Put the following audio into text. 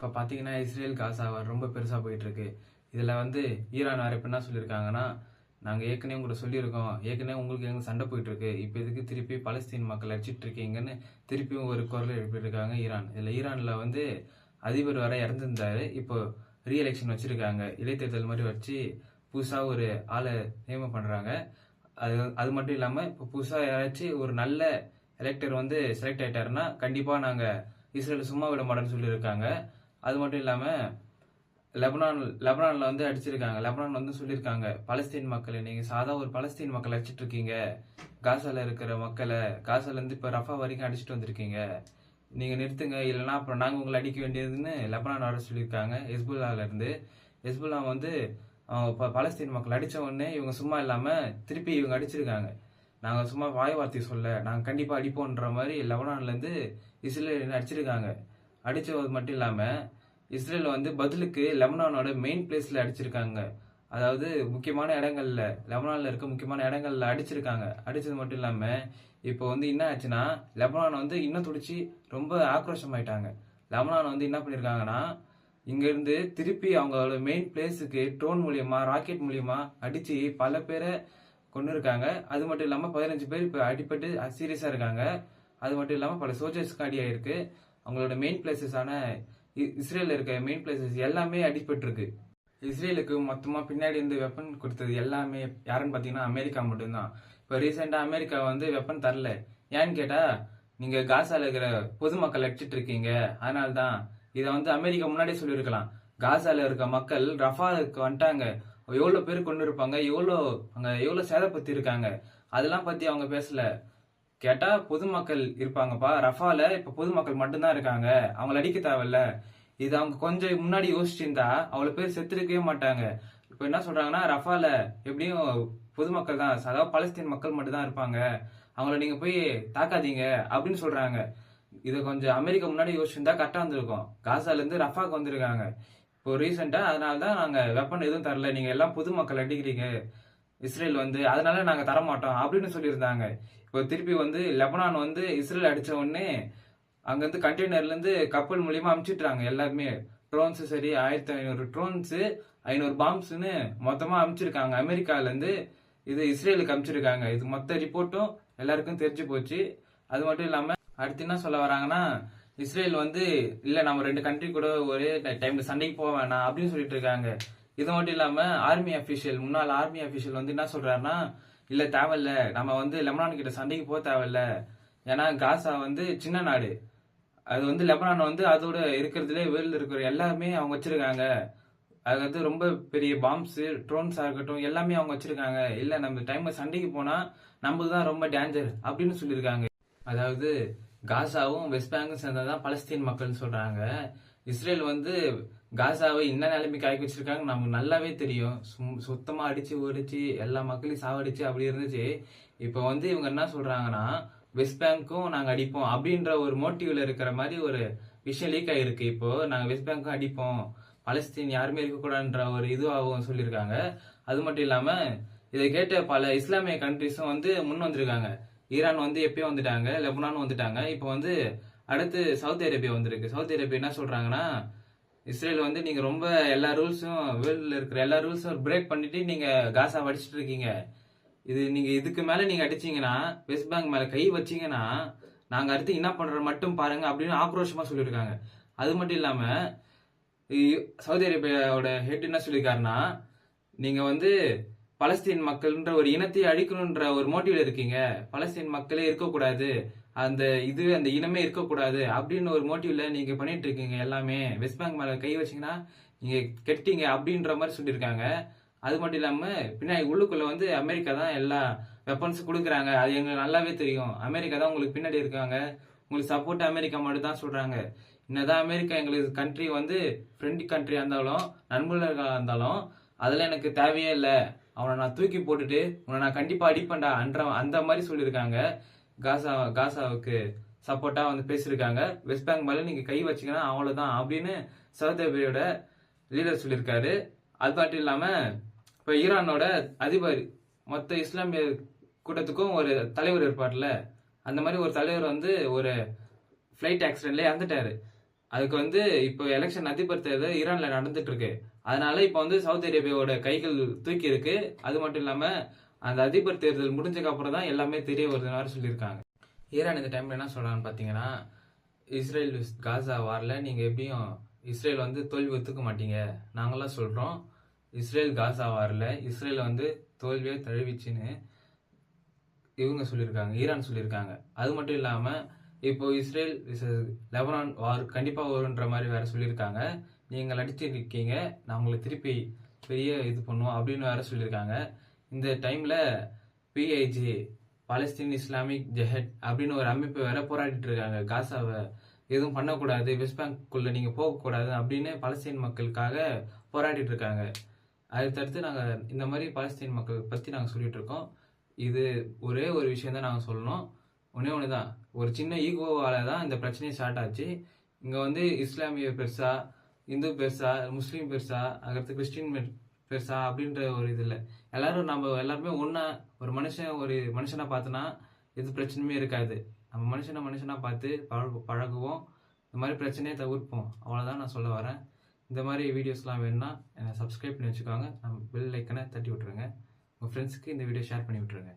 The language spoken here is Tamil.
இப்போ பார்த்தீங்கன்னா இஸ்ரேல் காசா ரொம்ப பெருசாக போயிட்டு இருக்கு. இதில் ஈரான் வேறு இப்போ என்ன சொல்லியிருக்காங்கன்னா, நாங்கள் ஏற்கனவே உங்களுக்கு சொல்லியிருக்கோம், ஏற்கனவே உங்களுக்கு எங்கே சண்டை போயிட்டு இருக்கு, இப்போ எதுக்கு திருப்பி பலஸ்தீன் மக்கள் அடிச்சிட்டு இருக்கீங்கன்னு திருப்பியும் ஒரு குரல் எழுப்பியிருக்காங்க ஈரான். இதில் ஈரானில் அதிபர் வர இறந்துருந்தாரு. இப்போ ரீஎலெக்ஷன் வச்சிருக்காங்க, இடைத்தேர்தல் மாதிரி வச்சு புதுசாக ஒரு ஆளை நியமனம் பண்ணுறாங்க. அது மட்டும் இல்லாமல் இப்போ புதுசாக யாராச்சும் ஒரு நல்ல எலெக்டர் செலக்ட் ஆகிட்டாருன்னா கண்டிப்பாக நாங்கள் இஸ்ரேல் சும்மா விட மாட்டோம்னு சொல்லியிருக்காங்க. அது மட்டும் இல்லாமல் லெபனானில் அடிச்சிருக்காங்க. லெபனான் சொல்லியிருக்காங்க, பலஸ்தீன் மக்களை நீங்கள் சாதா ஒரு பலஸ்தீன் மக்களை அடிச்சிட்டு இருக்கீங்க, காசால இருக்கிற மக்களை காசாலேருந்து இப்போ ரஃபா வரைக்கும் அடிச்சுட்டு வந்திருக்கீங்க, நீங்கள் நிறுத்துங்க, இல்லைன்னா அப்புறம் நாங்கள் உங்களை அடிக்க வேண்டியதுன்னு லெபனான் வர சொல்லியிருக்காங்க. ஹெஸ்புல்லாவிலேருந்து ஹெஸ்புல்லா பலஸ்தீன் மக்கள் அடித்த உடனே இவங்க சும்மா இல்லாமல் திருப்பி இவங்க அடிச்சிருக்காங்க. நாங்கள் சும்மா வாய் வார்த்தை சொல்ல, நாங்கள் கண்டிப்பாக அடிப்போன்ற மாதிரி லெபனான்லேருந்து இஸ்ரேல் அடிச்சிருக்காங்க. அடித்தது மட்டும் இல்லாமல் இஸ்ரேல் பதிலுக்கு லெபனானோட மெயின் பிளேஸில் அடிச்சிருக்காங்க. அதாவது முக்கியமான இடங்கள்ல, லெபனானில் இருக்க முக்கியமான இடங்கள்ல அடிச்சிருக்காங்க. அடித்தது மட்டும் இல்லாமல் இப்போ என்ன ஆச்சுன்னா, லெபனான் இன்னும் துடிச்சு ரொம்ப ஆக்ரோஷமாயிட்டாங்க. லெபனான் என்ன பண்ணியிருக்காங்கன்னா, இங்கேருந்து திருப்பி அவங்களோட மெயின் பிளேஸுக்கு ட்ரோன் மூலியமா, ராக்கெட் மூலியமா அடித்து பல பேரை கொண்டு இருக்காங்க. அது மட்டும் இல்லாமல் 15 பேர் இப்போ அடிபட்டு சீரியஸாக இருக்காங்க. அது மட்டும் இல்லாமல் பல சோல்ஜர்ஸ்க்கு அடியாயிருக்கு. அவங்களோட மெயின் பிளேசஸான இஸ்ரேலில் இருக்க மெயின் பிளேசஸ் எல்லாமே அடிபட்டு இருக்கு. இஸ்ரேலுக்கு மொத்தமாக பின்னாடி வெப்பன் கொடுத்தது எல்லாமே யாருன்னு பார்த்தீங்கன்னா அமெரிக்கா மட்டும்தான். இப்போ ரீசெண்டாக அமெரிக்கா வெப்பன் தரல. ஏன்னு கேட்டால், நீங்கள் காசால இருக்கிற பொதுமக்கள் அடிச்சிட்டு இருக்கீங்க, அதனால தான். இதை அமெரிக்கா முன்னாடியே சொல்லியிருக்கலாம். காசால இருக்க மக்கள் ரஃபாவுக்கு வந்துட்டாங்க, எவ்வளோ பேர் கொண்டு இருப்பாங்க, எவ்வளோ சேதப்பத்தி இருக்காங்க, அதெல்லாம் பற்றி அவங்க பேசல. கேட்டா பொதுமக்கள் இருப்பாங்கப்பா ரஃபால, இப்ப பொதுமக்கள் மட்டும்தான் இருக்காங்க, அவங்களை அடிக்க தேவையில்ல. இது அவங்க கொஞ்சம் முன்னாடி யோசிச்சிருந்தா அவ்வளவு பேர் செத்துருக்கவே மாட்டாங்க. இப்ப என்ன சொல்றாங்கன்னா, ரஃபால எப்படியும் பொதுமக்கள் தான், அதாவது பலஸ்தீன் மக்கள் மட்டும் தான் இருப்பாங்க, அவங்கள நீங்க போய் தாக்காதீங்க அப்படின்னு சொல்றாங்க. இதை கொஞ்சம் அமெரிக்கா முன்னாடி யோசிச்சிருந்தா கரெக்டா வந்திருக்கும். காசால இருந்து ரஃபாக்கு வந்திருக்காங்க இப்போ ரீசெண்டா. அதனாலதான் நாங்க வெப்பன் எதுவும் தரல, நீங்க எல்லாம் பொதுமக்கள் அடிக்கிறீங்க இஸ்ரேல் அதனால நாங்க தரமாட்டோம் அப்படின்னு சொல்லியிருந்தாங்க. இப்போ திருப்பி லெபனான் இஸ்ரேல் அடிச்ச உடனே அங்கிருந்து கண்டெய்னர்ல இருந்து கப்பல் மூலியமா அனுப்பிச்சிட்டாங்க எல்லாருமே. ட்ரோன்ஸ் சரி, 1500 ட்ரோன்ஸ், 500 பாம்ஸ்ன்னு மொத்தமா அனுப்பிச்சிருக்காங்க அமெரிக்கால இருந்து. இது இஸ்ரேலுக்கு அனுப்பிச்சிருக்காங்க. இது மொத்த ரிப்போர்ட்டும் எல்லாருக்கும் தெரிஞ்சு போச்சு. அது மட்டும் இல்லாம அடுத்து என்ன சொல்ல வராங்கன்னா, இஸ்ரேல் இல்ல நம்ம 2 கண்ட்ரி கூட ஒரே டைம்ல சண்டைக்கு போக வேணாம் அப்படின்னு சொல்லிட்டு இருக்காங்க. இது மட்டும் இல்லாம முன்னாள் ஆர்மி அபிஷியல் என்ன சொல்றாருன்னா, இல்ல தேவையில்ல, நம்ம லெபனான் கிட்ட சண்டைக்கு போக தேவையில்ல, ஏன்னா காசா சின்ன நாடு, அது லெபனான் அதோட இருக்கிறதுலே வேர்ல்டு இருக்கிற எல்லாமே அவங்க வச்சிருக்காங்க, அது ரொம்ப பெரிய பாம்ஸ், ட்ரோன்ஸா இருக்கட்டும் எல்லாமே அவங்க வச்சிருக்காங்க, இல்ல நம்ம டைம்ல சண்டைக்கு போனா நம்மளுக்கு தான் ரொம்ப டேஞ்சர் அப்படின்னு சொல்லியிருக்காங்க. அதாவது காசாவும் வெஸ்ட் பேங்கும் சேர்ந்ததான் பலஸ்தீன் மக்கள் சொல்றாங்க. இஸ்ரேல் காசாவை என்ன நிலைமைக்கு ஆக்கி வச்சிருக்காங்க நமக்கு நல்லாவே தெரியும். சுத்தமா அடிச்சு ஒடிச்சு எல்லா மக்களையும் சாவடிச்சு அப்படி இருந்துச்சு. இப்போ இவங்க என்ன சொல்றாங்கன்னா, வெஸ்ட் பேங்க்கும் நாங்க அடிப்போம் அப்படின்ற ஒரு மோட்டிவ்ல இருக்கிற மாதிரி ஒரு விஷயம் லீக் ஆயிருக்கு. இப்போ நாங்க வெஸ்ட் பேங்க்கும் அடிப்போம், பலஸ்தீன் யாருமே இருக்கக்கூடாதுன்ற ஒரு இதுவாகவும் சொல்லியிருக்காங்க. அது மட்டும் இல்லாம இதை கேட்ட பல இஸ்லாமிய கண்ட்ரிஸும் முன் வந்திருக்காங்க. ஈரான் எப்பயும் வந்துட்டாங்க, லெபனானும் வந்துட்டாங்க. இப்போ அடுத்து சவுதி அரேபியா வந்திருக்கு. சவுதி அரேபியா என்ன சொல்றாங்கன்னா, இஸ்ரேல் நீங்க ரொம்ப எல்லா ரூல்ஸும், வேர்ல்ட்ல இருக்கிற எல்லா ரூல்ஸும் பிரேக் பண்ணிட்டு நீங்க காசா அடிச்சிட்டு இருக்கீங்க, நீங்க இதுக்கு மேல நீங்க அடிச்சீங்கன்னா, வெஸ்ட் பேங்க் மேல கை வச்சீங்கன்னா நாங்க அடுத்து என்ன பண்றோம் மட்டும் பாருங்க அப்படின்னு ஆக்ரோஷமா சொல்லியிருக்காங்க. அது மட்டும் இல்லாம சவுதி அரேபியாவோட ஹெட் என்ன சொல்லியிருக்காருன்னா, நீங்க பலஸ்தீன் மக்கள்ன்ற ஒரு இனத்தை அழிக்கணும்ன்ற ஒரு மோட்டிவ்ல இருக்கீங்க, பலஸ்தீன் மக்களே இருக்கக்கூடாது, அந்த இனமே இருக்கக்கூடாது அப்படின்னு ஒரு மோட்டிவ்ல நீங்க பண்ணிட்டு இருக்கீங்க எல்லாமே, வெஸ்ட் பேங்க் மேல கை வச்சீங்கன்னா நீங்க கெட்டீங்க அப்படின்ற மாதிரி சொல்லியிருக்காங்க. அது மட்டும் இல்லாம பின்னாடி உள்ளுக்குள்ள அமெரிக்கா தான் எல்லா வெப்பன்ஸ் கொடுக்குறாங்க, அது எங்களுக்கு நல்லாவே தெரியும், அமெரிக்கா தான் உங்களுக்கு பின்னாடி இருக்காங்க, உங்களுக்கு சப்போர்ட் அமெரிக்கா மட்டும் தான் சொல்றாங்க. என்னதான் அமெரிக்கா எங்களுக்கு கண்ட்ரி ஃப்ரெண்ட் கண்ட்ரியா இருந்தாலும், நண்பர்களாக இருந்தாலும் அதெல்லாம் எனக்கு தேவையே இல்லை, அவனை நான் தூக்கி போட்டுட்டு உன்னை நான் கண்டிப்பா அடிப்பேன்டா அந்த மாதிரி சொல்லியிருக்காங்க. காசாவுக்கு சப்போர்ட்டா பேசியிருக்காங்க. வெஸ்ட் பேங்க் மேல நீங்க கை வச்சீங்கன்னா அவ்வளவுதான் அப்படின்னு சவுதி அரேபியாவோட லீடர் சொல்லியிருக்காரு. அது மட்டும் இல்லாம இப்ப ஈரானோட அதிபர் மொத்த இஸ்லாமிய கூட்டத்துக்கும் ஒரு தலைவர் இருப்பார்ல, அந்த மாதிரி ஒரு தலைவர் ஒரு ஃபிளைட் ஆக்சிடென்ட்ல இறந்துட்டாரு. அதுக்கு வந்து இப்போ எலெக்ஷன் அதிபர் தேர்தல் ஈரான்ல நடந்துட்டு இருக்கு. அதனால இப்போ வந்து சவுதி அரேபியாவோட கைகள் தூக்கி இருக்கு. அது மட்டும் இல்லாம அந்த அதிபர் தேர்தல் முடிஞ்சதுக்கு அப்புறம் தான் எல்லாமே தெரிய வருதுன்னு வேற சொல்லியிருக்காங்க. ஈரான் இந்த டைம்ல என்ன சொல்றாங்கன்னு பாத்தீங்கன்னா, இஸ்ரேல் காசா வார்ல நீங்க எப்படியும் இஸ்ரேல் வந்து தோல்வி ஒத்துக்க மாட்டீங்க. நாங்களாம் சொல்றோம் இஸ்ரேல் காசா வார்ல இஸ்ரேல் வந்து தோல்வியை தழுவிச்சுன்னு இவங்க சொல்லியிருக்காங்க, ஈரான் சொல்லியிருக்காங்க. அது மட்டும் இல்லாம இப்போ இஸ்ரேல் லெபனான் வார் கண்டிப்பா வரும்ன்ற மாதிரி வேற சொல்லியிருக்காங்க. நீங்கள் அடிச்சிருக்கீங்க, நான் உங்களை திருப்பி பெரிய இது பண்ணுவோம் அப்படின்னு வேற சொல்லியிருக்காங்க. இந்த டைம்ல பிஐஜி பாலஸ்தீன் இஸ்லாமிக் ஜெஹட் அப்படின்னு ஒரு அமைப்பு வேற போராடிட்டு இருக்காங்க. காசாவை எதுவும் பண்ணக்கூடாது, வெஸ்ட் பேங்க்குள்ள நீங்க போகக்கூடாது அப்படின்னு பாலஸ்தீன் மக்களுக்காக போராடிட்டு இருக்காங்க. அதை தடுத்து நாங்க இந்த மாதிரி பாலஸ்தீன் மக்கள் பத்தி நாங்க சொல்லிட்டு இருக்கோம். இது ஒரே ஒரு விஷயம் தான் நாங்க சொல்லணும். ஒன்னே ஒண்ணுதான், ஒரு சின்ன ஈகோவால தான் இந்த பிரச்சனையே ஸ்டார்ட் ஆச்சு. இங்க வந்து இஸ்லாமிய பெருசா, இந்து பெருசா, முஸ்லீம் பெருசா, அடுத்து கிறிஸ்டின் பெருசா அப்படின்ற ஒரு இது இல்லை. எல்லாரும் நம்ம எல்லாருமே ஒன்னா ஒரு மனுஷனா பார்த்தோன்னா எது பிரச்சனையுமே இருக்காது. நம்ம மனுஷனா பார்த்து பழகுவோம். இந்த மாதிரி பிரச்சனையை தவிர்ப்போம். அவ்வளவுதான் நான் சொல்ல வரேன். இந்த மாதிரி வீடியோஸ்லாம் வேணும்னா சப்ஸ்கிரைப் பண்ணி வச்சுக்கோங்க. நம்ம பெல் ஐக்கனை தட்டி விட்டுருங்க. உங்க ஃப்ரெண்ட்ஸுக்கு இந்த வீடியோ ஷேர் பண்ணி விட்டுருங்க.